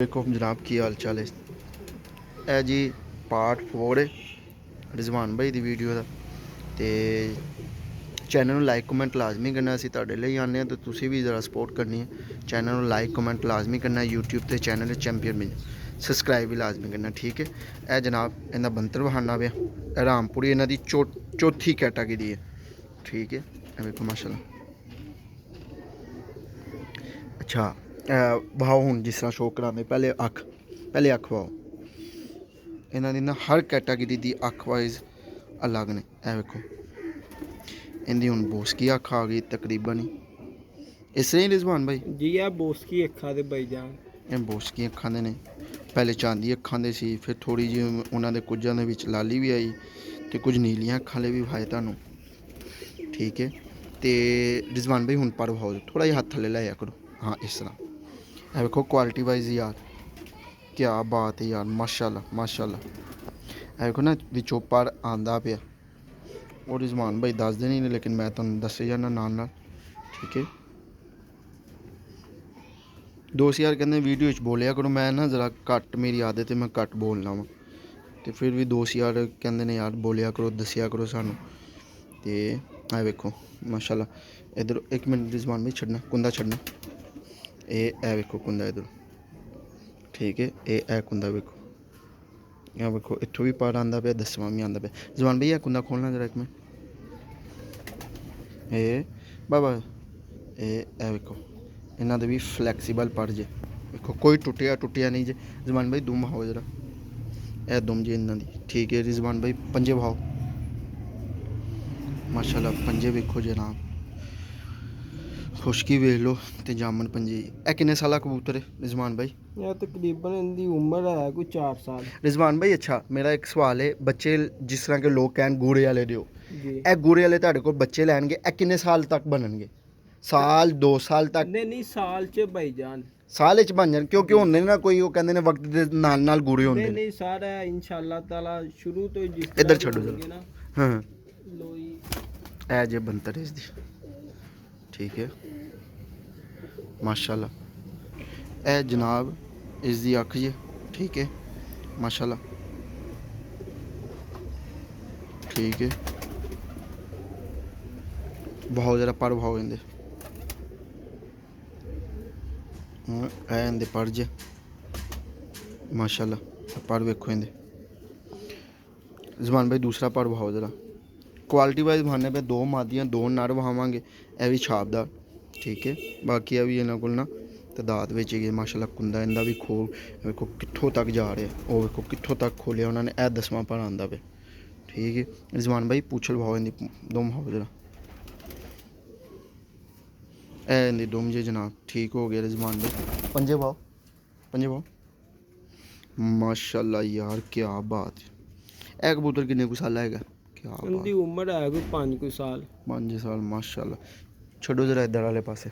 देखो जनाब की हाल चाल है। ਇਹ जी पार्ट 4 है रिजवान भाई की वीडियो का। तो चैनल लाइक कमेंट लाजमी करना। असीं तुहाडे लई आने तो तुसीं भी जरा सपोर्ट करनी है। चैनल लाइक कमेंट लाजमी करना। यूट्यूब ते चैनल चैंपियन में सबसक्राइब भी लाजमी करना, ठीक है। यह जनाब इन्दा बनतर बहाना पे रामपुरी इन्हों की चौथी कैटागरी है, ठीक है। देखो माशाल्लाह। अच्छा बहाओ हूँ जिस तरह शो कराने पहले अख बहाओ। इन्हों की ना हर कैटागरी की अख वाइज अलग ने। ए वेखो इनकी हूँ बोसकी अख आ गई तकरीबन ही इस तरह ही रिजवान भाई जी आ बोसकी अखा दे भाईजान। ਇਹ बोसकी अखां ਦੇ ਨੇ। पहले चांदी अखां ਦੇ ਸੀ, फिर थोड़ी जी उन्होंने कुझां ਦੇ ਵਿੱਚ लाली भी आई तो कुछ नीलियां अखां वाले भी विखाए तुहानूं, ठीक है। तो रिजवान भाई हूँ पर विखाओ थोड़ा जिहा हत्थ थल्ले लाया करो। हाँ इस तरह ਇਹ वेखो क्वालिटी वाइज यार क्या बात है यार, माशाल्लाह माशाल्लाह। ਇਹ वेखो ना विचों पर आंदा पिया। और रिजवान भाई दसदे नहीं, लेकिन मैं तुहानूं दस्से जाना नाल नाल, ठीक है। दोस्त यार कहते वीडियो बोलिया करो, मैं ना जरा घट मेरी आदत है मैं घट बोलना वा। तो फिर भी दोस्त यार कहते ने यार बोलिया करो दसिया करो सानू। तो आ वेखो माशाल्लाह। इधर एक मिनट रिजवान भाई छड़ना कुंदा छड़ना। ए वेखो कुंदा इधर, ठीक है। ए कुंदा वेखो, यहाँ वेखो इत्थों भी पार आंदा पे, दसवां भी आंदा पे। रिजवान भाई कुंदा खोलना जरा एक मिनट। बाबा ए वेखो इन्हों भी फ्लैक्सीबल पर जे देखो कोई टुटिया नहीं जे। रिजवान भाई दुम बहाओ जरा, ए दुम जी इन्हों की, ठीक है। रिजवान भाई पंजे बहाओ माशाल्लाह। पंजे वेखो जनाब, खुशकी वेख लो तो जामन पंजे। ए किन्ने साल कबूतर है रिजवान भाई? यह तकरीबन इनकी उम्र है कोई 4 साल। रिजवान भाई अच्छा मेरा एक सवाल है, बच्चे जिस तरह के लोग कहन गूड़े वाले दिओ, जी ए गूड़े वाले तुहाडे कोल बच्चे लैणगे ए किन्ने साल तक बननगे? साल 2 साल तक? नहीं साल च भाईजान। साल च बन जान क्योंकि होंदे ना कोई वो कहंदे ने वक्त दे नाल नाल गूड़े होंदे ने। नहीं सारा इंशाअल्लाह ताला शुरू तो जिस इधर तरह छड्डो होंगे जरा। ना हाँ लोई। ए जे बनतर इसदी, ठीक है माशाल्लाह। ए जनाब इसदी अख जे, ठीक है माशाल्लाह, ठीक है। बहाओ जरा पर बहाओ इंदे। ए इंदे पर जे माशाल्लाह, पर वेखो इंदे। जमान भाई दूसरा पर बहाओ जरा। क्वालिटी वाइज बहाने पे 2 मादियाँ 2 नर बहावांगे। ए भी छापदार, ठीक है। बाकी ए भी इन्हों को ना तादाद में गए माशाल्लाह। कुंदा इनका भी खोल वेखो कित्थों तक जा रहा है, वो वेखो कित्थों तक खोलिया उन्होंने। ए 10वां पर आंदा पे, ठीक है। रिजवान भाई पूछल बहाओ इनकी दुम बहाओ जरा। ए इनकी दुम जी जनाब, ठीक हो गया रिजवान भाई। पंजे बहाओ पंजे बहाओ माशाल्लाह यार क्या बात है। ए कबूतर किन्ने कु साल है? क्या इनकी बात, उम्र है कोई 5 साल। 5 साल माशाल्लाह। छड्डो जरा इधर वाले पासे,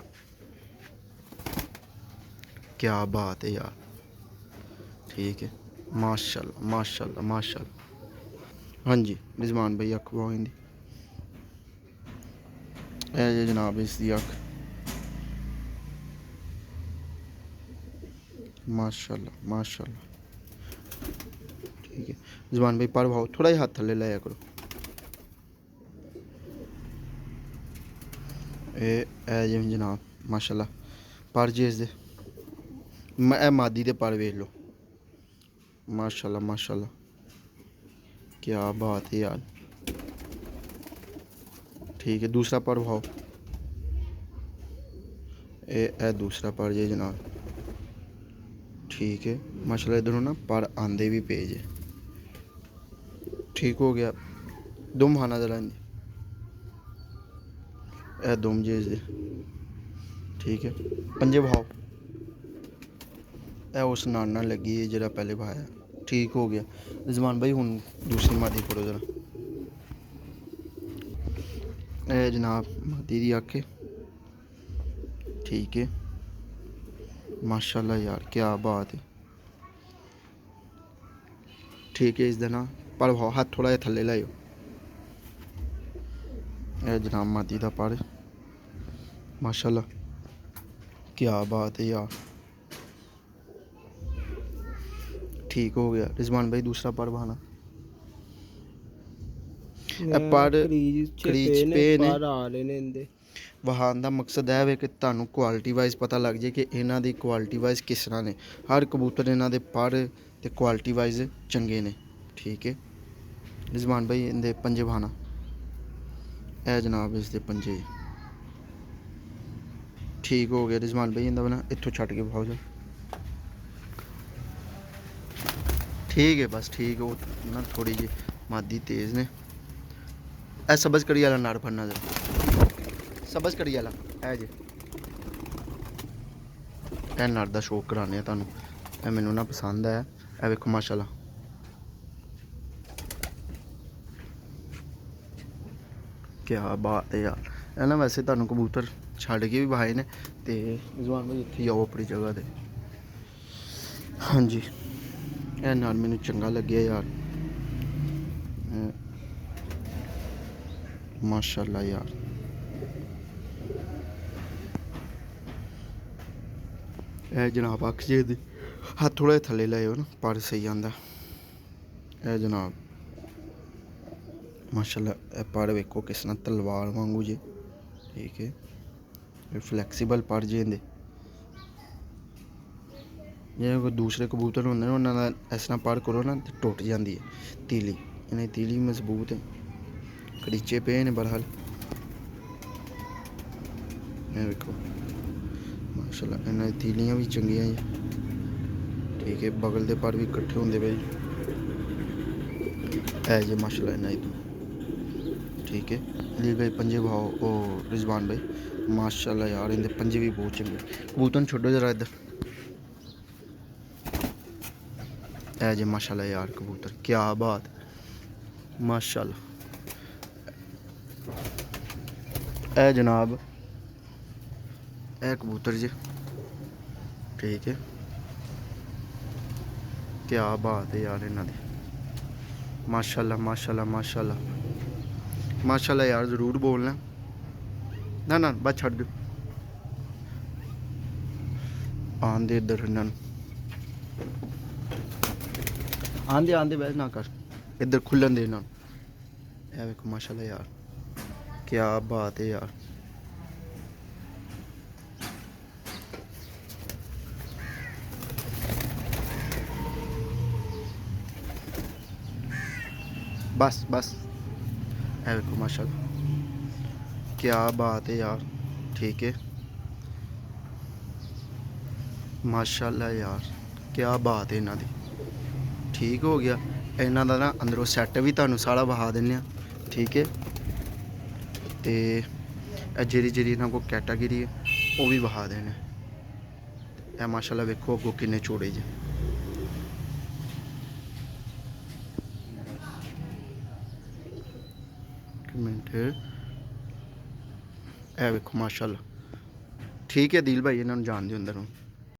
क्या बात है यार, ठीक है माशाल्लाह माशाल्लाह माशाल्लाह। हाँ जी रिजवान भाई अख बहाओ इंदी। ए जे जनाब इसकी अख माशाल्लाह माशाल्लाह, ठीक है। रिजवान भाई पर बहाओ थोड़ा जिहा हाथ थल्ले लाया करो। ए जी जनाब माशाल्लाह पर जे इसदे ए मादी दे पर वेख लो माशाल्लाह माशाल्लाह, क्या बात है यार, ठीक है। दूसरा पर बहाओ। ए दूसरा पर जे जनाब, ठीक है माशाल्लाह। इधरों ना पर आंदे भी पे जे, ठीक हो गया। दुम खाना जरा इंदी, ए दुम जे इसदे, ठीक है। पंजे बहाओ। ए उस नाना लगी है जरा पहले बहाया, ठीक हो गया। रिजवान भाई हूँ दूसरी मादी फड़ो जरा। ए जनाब मादी दी अख है, ठीक है माशाल्लाह यार क्या बात है, ठीक है। इस दिन पर बहाओ हाथ थोड़ा जिहा थल्ले लाओ। ए जनाब मादी दा पर माशाल्लाह क्या बात है यार, ठीक हो गया। रिजवान भाई दूसरा पर बहाना। ਇਹ ਪਰ ਕਰੀਜ਼ ਚ ਕਰੀਜ਼ ਪਏ ਨੇ ਪਏ ਨੇ। ਪਰ ਆ ਰਹੇ ਨੇ ਇਹਦੇ। ਵਹਾਉਣ ਦਾ ਮਕਸਦ ਇਹ ਵੇ ਕਿ ਤੁਹਾਨੂੰ ਕੁਆਲਿਟੀ ਵਾਈਜ਼ ਪਤਾ ਲੱਗ ਜੇ ਕਿ ਇਹਨਾਂ ਦੀ ਕੁਆਲਿਟੀ ਵਾਈਜ਼ ਕਿਸ ਤਰ੍ਹਾਂ ਨੇ। ਹਰ ਕਬੂਤਰ ਇਹਨਾਂ ਦੇ ਪਰ ਤੇ ਕੁਆਲਿਟੀ ਵਾਈਜ਼ ਚੰਗੇ ਨੇ। ਠੀਕ ਹੈ ਰਿਜ਼ਵਾਨ ਭਾਈ ਇਹਦੇ ਪੰਜੇ ਬਹਾਨਾ। ਇਹ ਜਨਾਬ ਇਸ ਦੇ ਪੰਜੇ। ਠੀਕ ਹੋ ਗਿਆ ਰਿਜ਼ਵਾਨ ਭਾਈ ਇਹਦਾ ਬਣਾ ਇੱਥੋਂ ਛੱਡ ਕੇ ਵਿਖਾਓ ਜਾ। ठीक है बस ठीक है। वो ना थोड़ी जी मादी तेज़ ने। ए सब्ज़ कड़ी वाला नाड़ फड़ना जरा। सब्ज़ कड़ी वाला है जी। ए नाड़ दा शौक कराने तुहानू। ए मैनू ना पसंद है। ए वेखो माशाल्लाह। क्या बात है यार। ए ना वैसे तुहानू कबूतर छड़ के भी बहाए ने ते रिजवान भाई इत्थे आओ अपनी जगह ते। हाँ जी ਇਹ ਨਾਲ ਮੈਨੂੰ ਚੰਗਾ ਲੱਗਿਆ ਯਾਰ। ਮਾਸ਼ਾਅੱਲਾ ਯਾਰ। ਇਹ ਜਨਾਬ ਅੱਖ ਜੇ ਦੀ ਹੱਥ ਥੋੜਾ ਥੱਲੇ ਲਾਇਓ ਨਾ ਪਰ ਸਹੀ ਆਂਦਾ। ਇਹ ਜਨਾਬ ਮਾਸ਼ਾਅੱਲਾ ਇਹ ਪਰ ਵੇਖੋ ਕਿਸ ਤਰ੍ਹਾਂ ਤਲਵਾਰ ਵਾਂਗੂ ਜੇ। ਠੀਕ ਹੈ ਇਹ ਫਲੈਕਸੀਬਲ ਪਰ ਜੇ ਇਹਦੇ। ਜਿਵੇਂ ਕੋਈ ਦੂਸਰੇ ਕਬੂਤਰ ਹੁੰਦੇ ਨੇ ਉਹਨਾਂ ਦਾ ਇਸ ਤਰ੍ਹਾਂ ਪਰ ਕਰੋ ਨਾ ਤੇ ਟੁੱਟ ਜਾਂਦੀ ਹੈ ਤੀਲੀ। ਇਹਨਾਂ ਦੀ ਤੀਲੀ ਮਜ਼ਬੂਤ ਹੈ। ਕੜੀਚੇ ਪਏ ਨੇ ਬਰਹਾਲ। ਇਹ ਵੇਖੋ ਮਾਸ਼ਾਅੱਲਾ ਇਹਨਾਂ ਦੀ ਤੀਲੀਆਂ ਵੀ ਚੰਗੀਆਂ ਜੀ। ਠੀਕ ਹੈ ਬਗਲ ਦੇ ਪਰ ਵੀ ਇਕੱਠੇ ਹੁੰਦੇ ਪਏ ਜੀ। ਇਹ ਜੇ ਮਾਸ਼ਾਅੱਲਾ ਇਹਨਾਂ ਦੀ। ਠੀਕ ਹੈ ਲੀ ਗਏ ਪੰਜੇ ਭਾਓ ਉਹ ਰਿਜ਼ਵਾਨ ਭਾਈ ਮਾਸ਼ਾਅੱਲਾ ਯਾਰ ਇਹਦੇ ਪੰਜੇ ਵੀ ਬਹੁਤ ਚੰਗੇ। ਕਬੂਤਰ ਨੂੰ ਛੱਡੋ ਜਰਾ ਇੱਧਰ। है जी माशाल्लाह यार कबूतर क्या बात माशाल्लाह। ए जनाब ए कबूतर जी। ठीक है क्या बात है यार इन्हों दी माशाल्लाह माशाल्लाह माशाल्लाह माशाल्लाह यार ज़रूर बोलना ना ना बस छड़ दो आन दे इधर इन्हों आंदे आंदे वैसे ना कर इधर खुलन दे ना। ये देखो माशाल्लाह यार क्या बात है यार। बस बस ये देखो माशाल्लाह क्या बात है यार। ठीक है माशाल्लाह यार क्या बात है इन्हों दी। ठीक हो गया इन्हों का ना अंदरों सैट भी तुहानू सारा वहा देने। ठीक है तो जेरी जेरी इन्हों को कैटागरी है वो भी वहा देने। ए माशाल्लाह वेखो अगों किन्ने चौड़े जे। मिनट ए वेखो माशाल्लाह। ठीक है दिल भाई इन्हों जान दो अंदर।